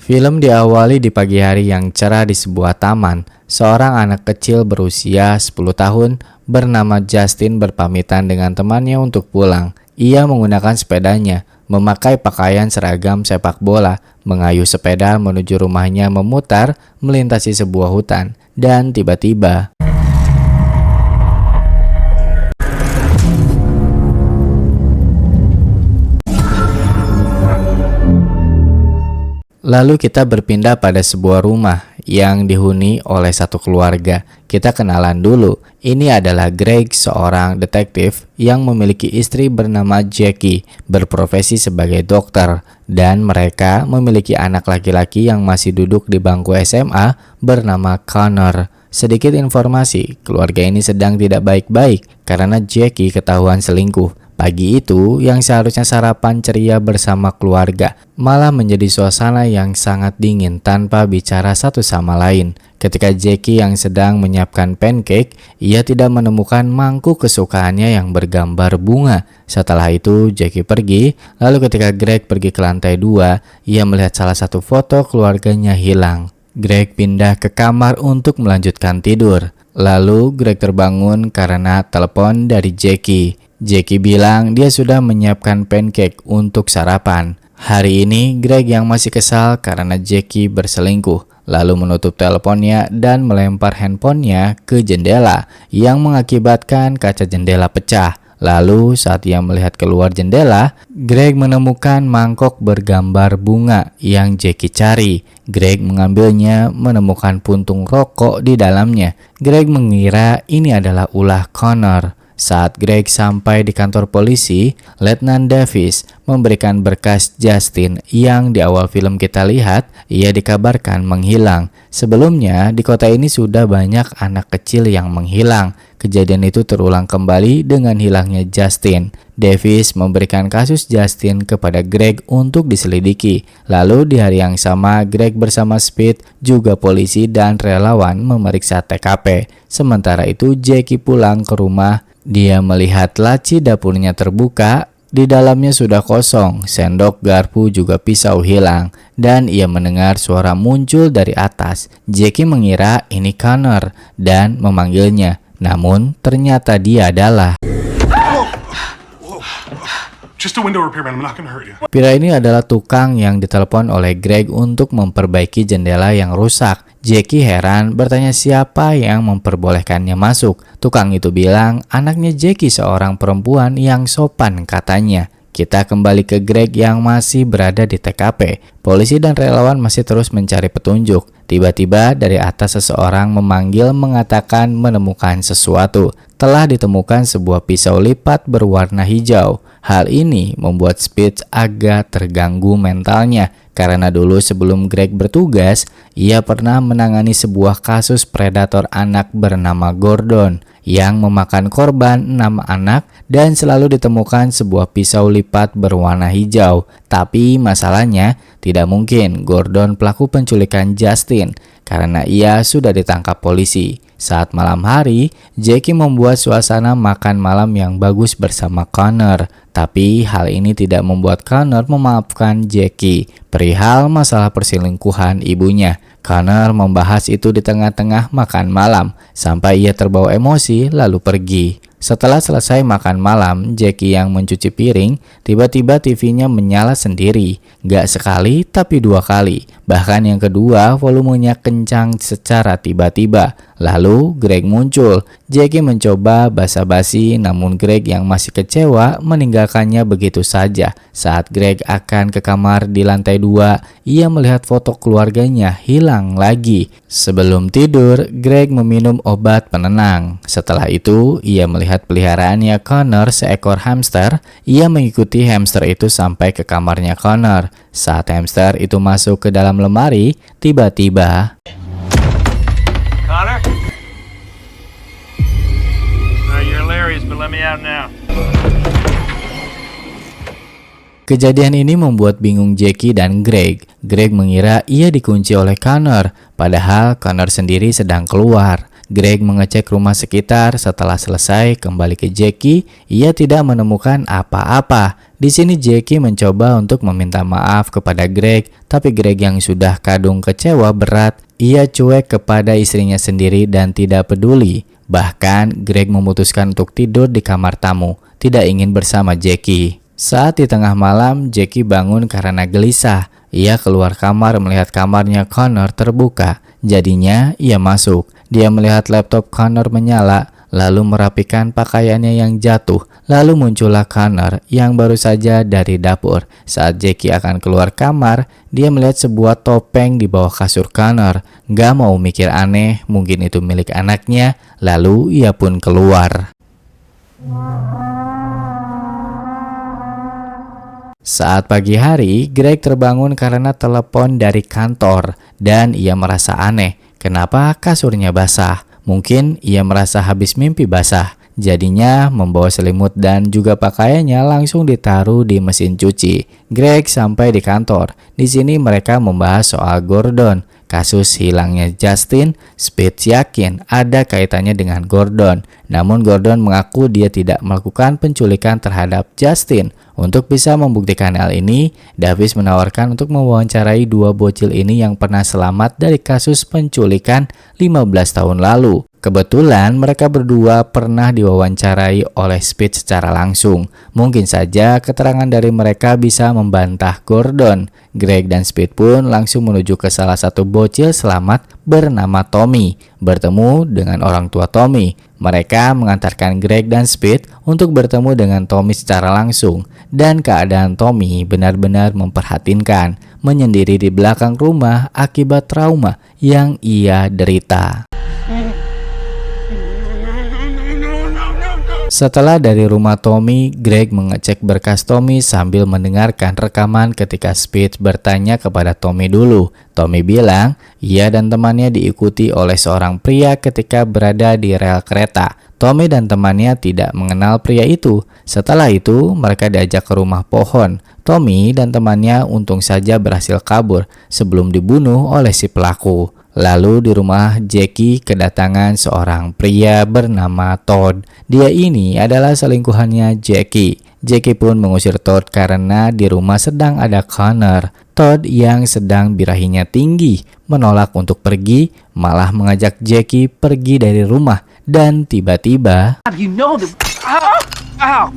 Film diawali di pagi hari yang cerah di sebuah taman. Seorang anak kecil berusia 10 tahun bernama Justin berpamitan dengan temannya untuk pulang. Ia menggunakan sepedanya, memakai pakaian seragam sepak bola, mengayuh sepeda menuju rumahnya memutar melintasi sebuah hutan. Dan tiba-tiba lalu kita berpindah pada sebuah rumah yang dihuni oleh satu keluarga. Kita kenalan dulu. Ini adalah Greg, seorang detektif yang memiliki istri bernama Jackie, berprofesi sebagai dokter. Dan mereka memiliki anak laki-laki yang masih duduk di bangku SMA bernama Connor. Sedikit informasi, keluarga ini sedang tidak baik-baik karena Jackie ketahuan selingkuh. Pagi itu yang seharusnya sarapan ceria bersama keluarga malah menjadi suasana yang sangat dingin tanpa bicara satu sama lain. Ketika Jackie yang sedang menyiapkan pancake, ia tidak menemukan mangkuk kesukaannya yang bergambar bunga. Setelah itu Jackie pergi, lalu ketika Greg pergi ke lantai 2, ia melihat salah satu foto keluarganya hilang. Greg pindah ke kamar untuk melanjutkan tidur. Lalu Greg terbangun karena telepon dari Jackie. Jackie bilang dia sudah menyiapkan pancake untuk sarapan. Hari ini Greg yang masih kesal karena Jackie berselingkuh, lalu menutup teleponnya dan melempar handphonenya ke jendela yang mengakibatkan kaca jendela pecah. Lalu saat ia melihat keluar jendela, Greg menemukan mangkok bergambar bunga yang Jackie cari. Greg mengambilnya, menemukan puntung rokok di dalamnya. Greg mengira ini adalah ulah Connor. Saat Greg sampai di kantor polisi, Letnan Davis memberikan berkas Justin yang di awal film kita lihat, ia dikabarkan menghilang. Sebelumnya, di kota ini sudah banyak anak kecil yang menghilang. Kejadian itu terulang kembali dengan hilangnya Justin. Davis memberikan kasus Justin kepada Greg untuk diselidiki. Lalu di hari yang sama, Greg bersama Speed, juga polisi dan relawan memeriksa TKP. Sementara itu, Jackie pulang ke rumah. Dia melihat laci dapurnya terbuka, di dalamnya sudah kosong, sendok, garpu, juga pisau hilang, dan ia mendengar suara muncul dari atas. Jackie mengira ini Connor dan memanggilnya, namun ternyata dia adalah Pria ini adalah tukang yang ditelepon oleh Greg untuk memperbaiki jendela yang rusak. Jackie heran bertanya siapa yang memperbolehkannya masuk. Tukang itu bilang anaknya Jackie seorang perempuan yang sopan katanya. Kita kembali ke Greg yang masih berada di TKP. Polisi dan relawan masih terus mencari petunjuk. Tiba-tiba dari atas seseorang memanggil mengatakan menemukan sesuatu. Telah ditemukan sebuah pisau lipat berwarna hijau. Hal ini membuat Speed agak terganggu mentalnya karena dulu sebelum Greg bertugas, ia pernah menangani sebuah kasus predator anak bernama Gordon yang memakan korban 6 anak dan selalu ditemukan sebuah pisau lipat berwarna hijau. Tapi masalahnya tidak mungkin Gordon pelaku penculikan Justin karena ia sudah ditangkap polisi. Saat malam hari, Jackie membuat suasana makan malam yang bagus bersama Connor. Tapi hal ini tidak membuat Connor memaafkan Jackie perihal masalah perselingkuhan ibunya. Connor membahas itu di tengah-tengah makan malam sampai ia terbawa emosi lalu pergi. Setelah selesai makan malam, Jackie yang mencuci piring, tiba-tiba TV-nya menyala sendiri. Gak sekali tapi 2 kali. Bahkan yang kedua volumenya kencang secara tiba-tiba. Lalu Greg muncul. Jackie mencoba basa-basi namun Greg yang masih kecewa meninggalkannya begitu saja. Saat Greg akan ke kamar di lantai 2, ia melihat foto keluarganya hilang lagi. Sebelum tidur, Greg meminum obat penenang. Setelah itu, ia melihat peliharaannya Connor, seekor hamster. Ia mengikuti hamster itu sampai ke kamarnya Connor. Saat hamster itu masuk ke dalam lemari, tiba-tiba Connor? You're hilarious, but let me out now. Kejadian ini membuat bingung Jackie dan Greg. Greg mengira ia dikunci oleh Connor, padahal Connor sendiri sedang keluar. Greg mengecek rumah sekitar. Setelah selesai kembali ke Jackie, ia tidak menemukan apa-apa. Di sini Jackie mencoba untuk meminta maaf kepada Greg, tapi Greg yang sudah kadung kecewa berat, ia cuek kepada istrinya sendiri dan tidak peduli. Bahkan Greg memutuskan untuk tidur di kamar tamu, tidak ingin bersama Jackie. Saat di tengah malam, Jackie bangun karena gelisah. Ia keluar kamar melihat kamarnya Connor terbuka. Jadinya ia masuk. Dia melihat laptop Connor menyala, lalu merapikan pakaiannya yang jatuh. Lalu muncullah Connor yang baru saja dari dapur. Saat Jackie akan keluar kamar, dia melihat sebuah topeng di bawah kasur Connor. Gak mau mikir aneh, mungkin itu milik anaknya. Lalu ia pun keluar. Saat pagi hari, Greg terbangun karena telepon dari kantor dan ia merasa aneh. Kenapa kasurnya basah? Mungkin ia merasa habis mimpi basah. Jadinya membawa selimut dan juga pakaiannya langsung ditaruh di mesin cuci. Greg sampai di kantor. Di sini mereka membahas soal Gordon. Kasus hilangnya Justin, Spitz yakin ada kaitannya dengan Gordon. Namun Gordon mengaku dia tidak melakukan penculikan terhadap Justin. Untuk bisa membuktikan hal ini, Davis menawarkan untuk mewawancarai dua bocil ini yang pernah selamat dari kasus penculikan 15 tahun lalu. Kebetulan mereka berdua pernah diwawancarai oleh Spitz secara langsung. Mungkin saja keterangan dari mereka bisa membantah Gordon. Greg dan Spitz pun langsung menuju ke salah satu bocil selamat bernama Tommy, bertemu dengan orang tua Tommy. Mereka mengantarkan Greg dan Spitz untuk bertemu dengan Tommy secara langsung, dan keadaan Tommy benar-benar memprihatinkan, menyendiri di belakang rumah akibat trauma yang ia derita. Setelah dari rumah Tommy, Greg mengecek berkas Tommy sambil mendengarkan rekaman ketika Spitz bertanya kepada Tommy dulu. Tommy bilang, ia dan temannya diikuti oleh seorang pria ketika berada di rel kereta. Tommy dan temannya tidak mengenal pria itu. Setelah itu, mereka diajak ke rumah pohon. Tommy dan temannya untung saja berhasil kabur sebelum dibunuh oleh si pelaku. Lalu di rumah Jackie kedatangan seorang pria bernama Todd. Dia ini adalah selingkuhannya Jackie. Jackie pun mengusir Todd karena di rumah sedang ada Connor. Todd yang sedang birahinya tinggi menolak untuk pergi, malah mengajak Jackie pergi dari rumah. Dan tiba-tiba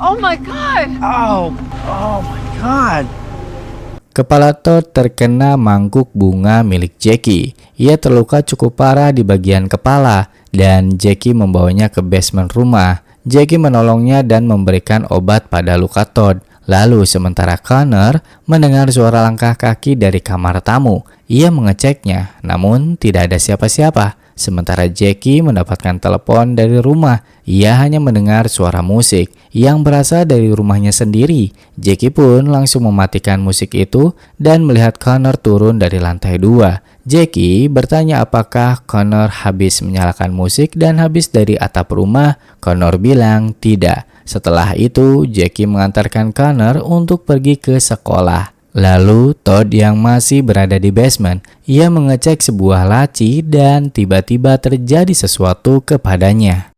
Oh my God! Oh my God! kepala Todd terkena mangkuk bunga milik Jackie. Ia terluka cukup parah di bagian kepala dan Jackie membawanya ke basement rumah. Jackie menolongnya dan memberikan obat pada luka Todd. Lalu sementara Connor mendengar suara langkah kaki dari kamar tamu. Ia mengeceknya, namun tidak ada siapa-siapa. Sementara Jackie mendapatkan telepon dari rumah. Ia hanya mendengar suara musik yang berasal dari rumahnya sendiri. Jackie pun langsung mematikan musik itu dan melihat Connor turun dari lantai 2. Jackie bertanya apakah Connor habis menyalakan musik dan habis dari atap rumah. Connor bilang tidak. Setelah itu, Jackie mengantarkan Connor untuk pergi ke sekolah. Lalu Todd yang masih berada di basement, ia mengecek sebuah laci dan tiba-tiba terjadi sesuatu kepadanya.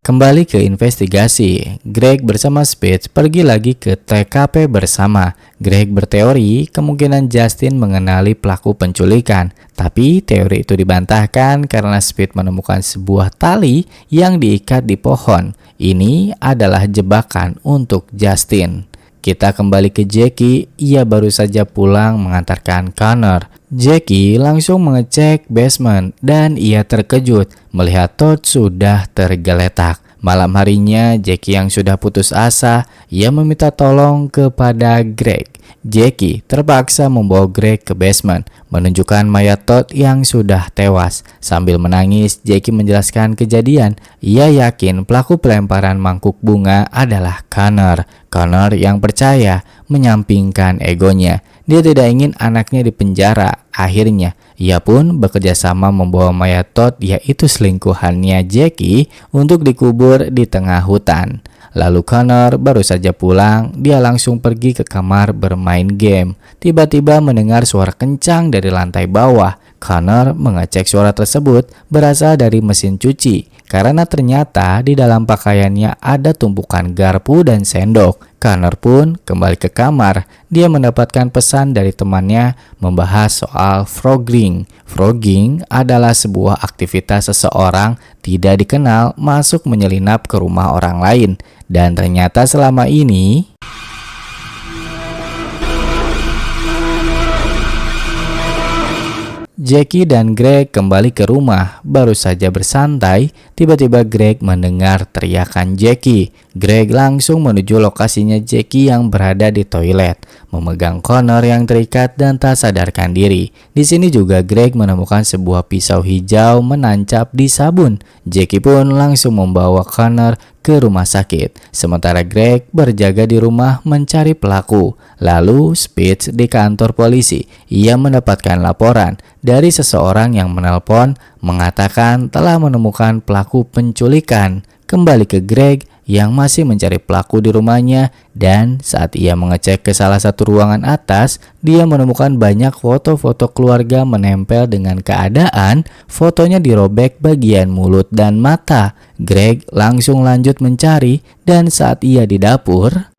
Kembali ke investigasi, Greg bersama Spitz pergi lagi ke TKP bersama. Greg berteori kemungkinan Justin mengenali pelaku penculikan, tapi teori itu dibantahkan karena Spitz menemukan sebuah tali yang diikat di pohon. Ini adalah jebakan untuk Justin. Kita kembali ke Jackie, ia baru saja pulang mengantarkan Connor. Jackie langsung mengecek basement dan ia terkejut melihat Todd sudah tergeletak. Malam harinya, Jackie yang sudah putus asa, ia meminta tolong kepada Greg. Jackie terpaksa membawa Greg ke basement, menunjukkan mayat Todd yang sudah tewas. Sambil menangis, Jackie menjelaskan kejadian. Ia yakin pelaku pelemparan mangkuk bunga adalah Connor. Connor yang percaya menyampingkan egonya. Dia tidak ingin anaknya dipenjara. Akhirnya, ia pun bekerja sama membawa mayat Todd, yaitu selingkuhannya Jackie, untuk dikubur di tengah hutan. Lalu Connor baru saja pulang, dia langsung pergi ke kamar bermain game. Tiba-tiba mendengar suara kencang dari lantai bawah. Connor mengecek suara tersebut berasal dari mesin cuci karena ternyata di dalam pakaiannya ada tumpukan garpu dan sendok. Connor pun kembali ke kamar. Dia mendapatkan pesan dari temannya membahas soal frogging. Frogging adalah sebuah aktivitas seseorang tidak dikenal masuk menyelinap ke rumah orang lain. Dan ternyata selama ini Jackie dan Greg kembali ke rumah. Baru saja bersantai, tiba-tiba Greg mendengar teriakan Jackie. Greg langsung menuju lokasinya Jackie yang berada di toilet, memegang Connor yang terikat dan tak sadarkan diri. Di sini juga Greg menemukan sebuah pisau hijau menancap di sabun. Jackie pun langsung membawa Connor ke rumah sakit. Sementara Greg berjaga di rumah mencari pelaku. Lalu Spitz di kantor polisi. Ia mendapatkan laporan dari seseorang yang menelpon mengatakan telah menemukan pelaku penculikan. Kembali ke Greg yang masih mencari pelaku di rumahnya, dan saat ia mengecek ke salah satu ruangan atas, dia menemukan banyak foto-foto keluarga menempel dengan keadaan fotonya dirobek bagian mulut dan mata. Greg langsung lanjut mencari, dan saat ia di dapur,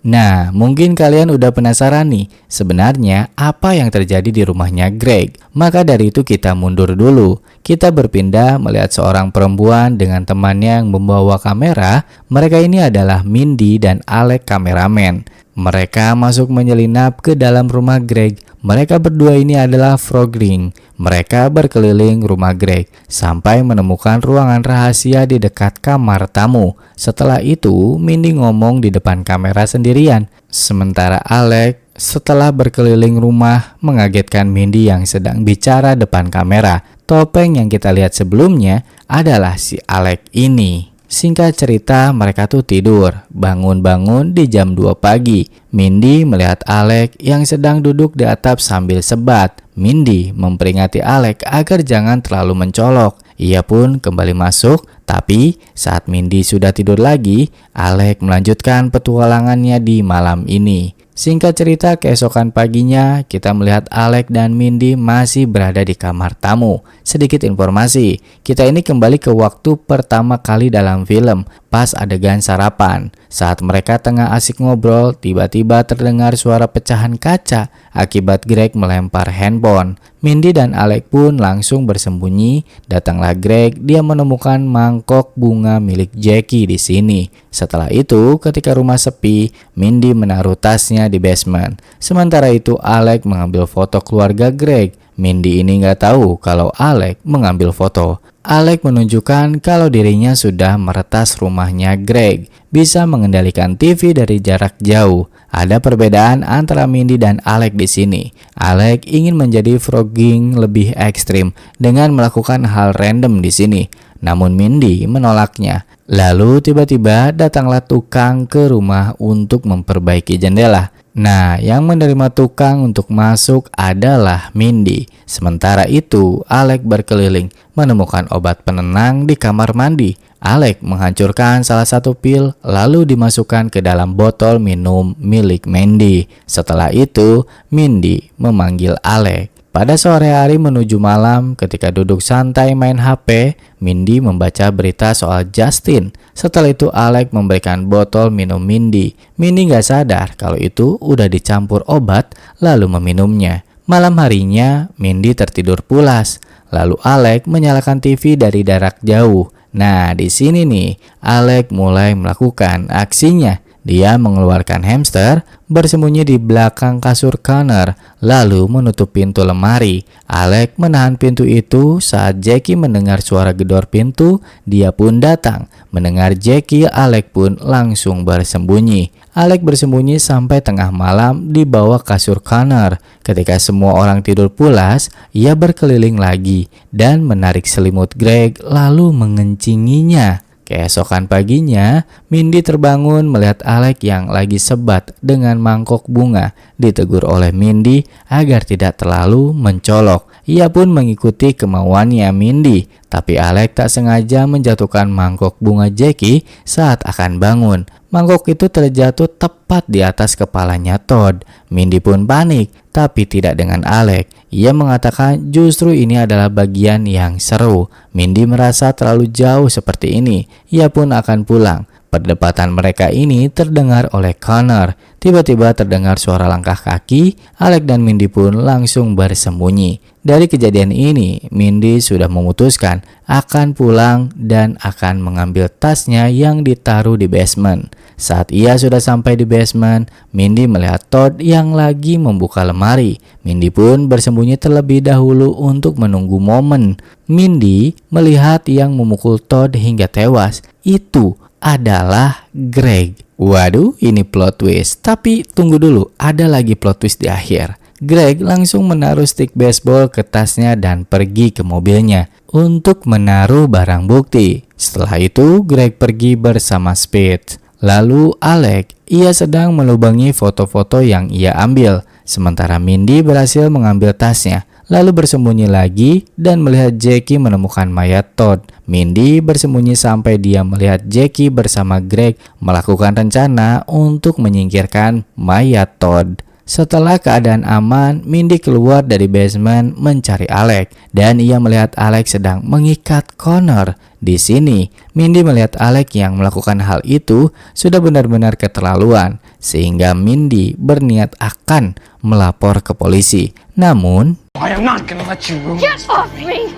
nah, mungkin kalian udah penasaran nih, sebenarnya apa yang terjadi di rumahnya Greg. Maka dari itu kita mundur dulu. Kita berpindah melihat seorang perempuan dengan temannya yang membawa kamera. Mereka ini adalah Mindy dan Alec kameramen. Mereka masuk menyelinap ke dalam rumah Greg. Mereka berdua ini adalah frogging. Mereka berkeliling rumah Greg sampai menemukan ruangan rahasia di dekat kamar tamu. Setelah itu, Mindy ngomong di depan kamera sendirian. Sementara Alec setelah berkeliling rumah mengagetkan Mindy yang sedang bicara depan kamera. Topeng yang kita lihat sebelumnya adalah si Alec ini. Singkat cerita, mereka tuh tidur, bangun-bangun di jam 2 pagi. Mindy melihat Alec yang sedang duduk di atap sambil sebat. Mindy memperingati Alec agar jangan terlalu mencolok. Ia pun kembali masuk, tapi saat Mindy sudah tidur lagi, Alec melanjutkan petualangannya di malam ini. Singkat cerita, keesokan paginya kita melihat Alec dan Mindy masih berada di kamar tamu. Sedikit informasi, kita ini kembali ke waktu pertama kali dalam film, pas adegan sarapan. Saat mereka tengah asik ngobrol, tiba-tiba terdengar suara pecahan kaca akibat Greg melempar handphone. Mindy dan Alec pun langsung bersembunyi. Datanglah Greg, dia menemukan mangkok bunga milik Jackie di sini. Setelah itu, ketika rumah sepi, Mindy menaruh tasnya di basement. Sementara itu, Alec mengambil foto keluarga Greg. Mindy ini nggak tahu kalau Alec mengambil foto. Alec menunjukkan kalau dirinya sudah meretas rumahnya Greg, bisa mengendalikan TV dari jarak jauh. Ada perbedaan antara Mindy dan Alec di sini. Alec ingin menjadi frogging lebih ekstrim dengan melakukan hal random di sini. Namun Mindy menolaknya. Lalu tiba-tiba datanglah tukang ke rumah untuk memperbaiki jendela. Nah, yang menerima tukang untuk masuk adalah Mindy. Sementara itu, Alec berkeliling menemukan obat penenang di kamar mandi. Alec menghancurkan salah satu pil lalu dimasukkan ke dalam botol minum milik Mindy. Setelah itu, Mindy memanggil Alec. Pada sore hari menuju malam, ketika duduk santai main HP, Mindy membaca berita soal Justin. Setelah itu Alec memberikan botol minum Mindy. Mindy gak sadar kalau itu udah dicampur obat lalu meminumnya. Malam harinya, Mindy tertidur pulas. Lalu Alec menyalakan TV dari jarak jauh. Nah, di sini nih, Alec mulai melakukan aksinya. Dia mengeluarkan hamster, bersembunyi di belakang kasur Connor, lalu menutup pintu lemari. Alec menahan pintu itu saat Jackie mendengar suara gedor pintu, dia pun datang. Mendengar Jackie, Alec pun langsung bersembunyi. Alec bersembunyi sampai tengah malam di bawah kasur Connor. Ketika semua orang tidur pulas, ia berkeliling lagi dan menarik selimut Greg lalu mengencinginya. Keesokan paginya, Mindy terbangun melihat Alec yang lagi sebat dengan mangkok bunga. Ditegur oleh Mindy agar tidak terlalu mencolok. Ia pun mengikuti kemauannya Mindy, tapi Alec tak sengaja menjatuhkan mangkok bunga Jackie saat akan bangun. Mangkok itu terjatuh tepat di atas kepalanya Todd. Mindy pun panik, tapi tidak dengan Alec. Ia mengatakan justru ini adalah bagian yang seru. Mindy merasa terlalu jauh seperti ini. Ia pun akan pulang. Perdebatan mereka ini terdengar oleh Connor. Tiba-tiba terdengar suara langkah kaki. Alec dan Mindy pun langsung bersembunyi. Dari kejadian ini, Mindy sudah memutuskan akan pulang dan akan mengambil tasnya yang ditaruh di basement. Saat ia sudah sampai di basement, Mindy melihat Todd yang lagi membuka lemari. Mindy pun bersembunyi terlebih dahulu untuk menunggu momen. Mindy melihat yang memukul Todd hingga tewas. Itu adalah Greg. Waduh, ini plot twist. Tapi tunggu dulu, ada lagi plot twist di akhir. Greg langsung menaruh stick baseball ke tasnya dan pergi ke mobilnya untuk menaruh barang bukti. Setelah itu, Greg pergi bersama Speed. Lalu Alec, ia sedang melubangi foto-foto yang ia ambil. Sementara Mindy berhasil mengambil tasnya, lalu bersembunyi lagi dan melihat Jackie menemukan mayat Todd. Mindy bersembunyi sampai dia melihat Jackie bersama Greg melakukan rencana untuk menyingkirkan mayat Todd. Setelah keadaan aman, Mindy keluar dari basement mencari Alec dan ia melihat Alec sedang mengikat Connor. Di sini, Mindy melihat Alec yang melakukan hal itu sudah benar-benar keterlaluan sehingga Mindy berniat akan melapor ke polisi. Namun, I am not gonna let you ruin Get off me!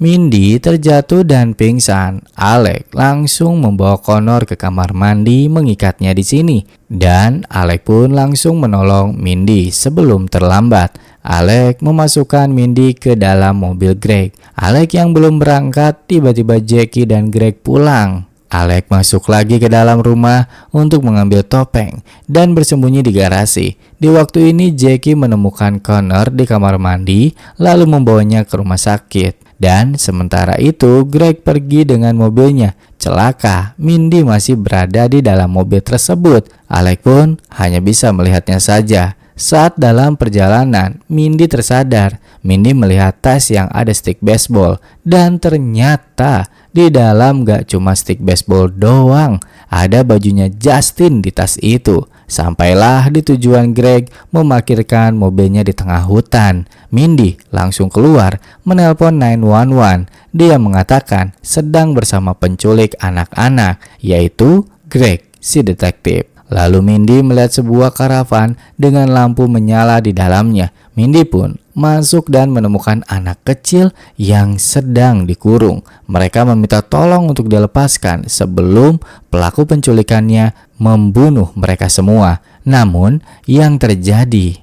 Mindy terjatuh dan pingsan. Alec langsung membawa Connor ke kamar mandi mengikatnya di sini. Dan Alec pun langsung menolong Mindy sebelum terlambat. Alec memasukkan Mindy ke dalam mobil Greg. Alec yang belum berangkat, tiba-tiba Jackie dan Greg pulang. Alec masuk lagi ke dalam rumah untuk mengambil topeng dan bersembunyi di garasi. Di waktu ini Jackie menemukan Connor di kamar mandi lalu membawanya ke rumah sakit. Dan sementara itu Greg pergi dengan mobilnya. Celaka, Mindy masih berada di dalam mobil tersebut. Alec pun hanya bisa melihatnya saja. Saat dalam perjalanan, Mindy tersadar. Mindy melihat tas yang ada stick baseball. Dan ternyata di dalam gak cuma stick baseball doang. Ada bajunya Justin di tas itu. Sampailah di tujuan, Greg memarkirkan mobilnya di tengah hutan. Mindy langsung keluar menelpon 911. Dia mengatakan sedang bersama penculik anak-anak, yaitu Greg, si detektif. Lalu Mindy melihat sebuah karavan dengan lampu menyala di dalamnya. Mindy pun masuk dan menemukan anak kecil yang sedang dikurung. Mereka meminta tolong untuk dilepaskan sebelum pelaku penculikannya membunuh mereka semua. Namun yang terjadi,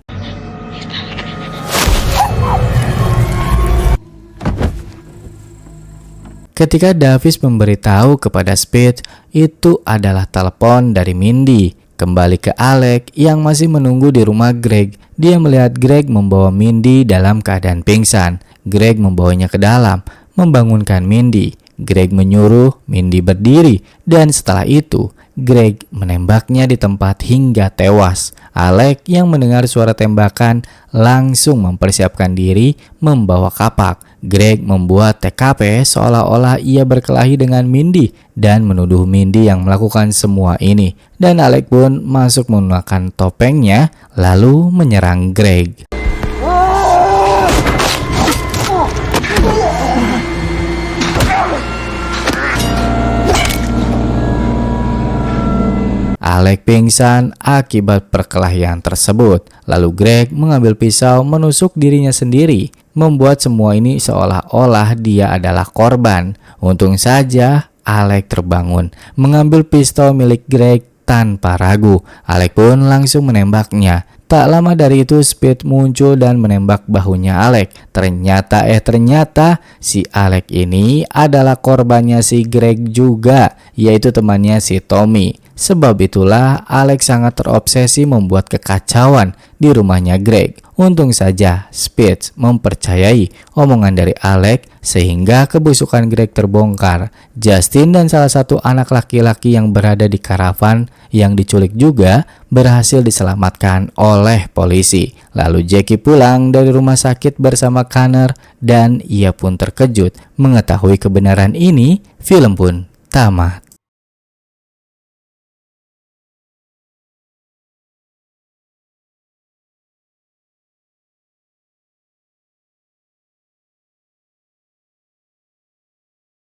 ketika Davis memberitahu kepada Speed, itu adalah telepon dari Mindy. Kembali ke Alec yang masih menunggu di rumah Greg. Dia melihat Greg membawa Mindy dalam keadaan pingsan. Greg membawanya ke dalam, membangunkan Mindy. Greg menyuruh Mindy berdiri dan setelah itu Greg menembaknya di tempat hingga tewas. Alec yang mendengar suara tembakan langsung mempersiapkan diri membawa kapak. Greg membuat TKP seolah-olah ia berkelahi dengan Mindy dan menuduh Mindy yang melakukan semua ini. Dan Alec pun masuk menggunakan topengnya lalu menyerang Greg. Alec pingsan akibat perkelahian tersebut. Lalu Greg mengambil pisau menusuk dirinya sendiri, membuat semua ini seolah-olah dia adalah korban. Untung saja Alec terbangun, mengambil pistol milik Greg tanpa ragu. Alec pun langsung menembaknya. Tak lama dari itu Speed muncul dan menembak bahunya Alec. Ternyata si Alec ini adalah korbannya si Greg juga, yaitu temannya si Tommy. Sebab itulah Alec sangat terobsesi membuat kekacauan di rumahnya Greg. Untung saja Speed mempercayai omongan dari Alec sehingga kebusukan Greg terbongkar. Justin dan salah satu anak laki-laki yang berada di karavan yang diculik juga berhasil diselamatkan oleh polisi. Lalu Jackie pulang dari rumah sakit bersama Connor dan ia pun terkejut mengetahui kebenaran ini. Film pun tamat.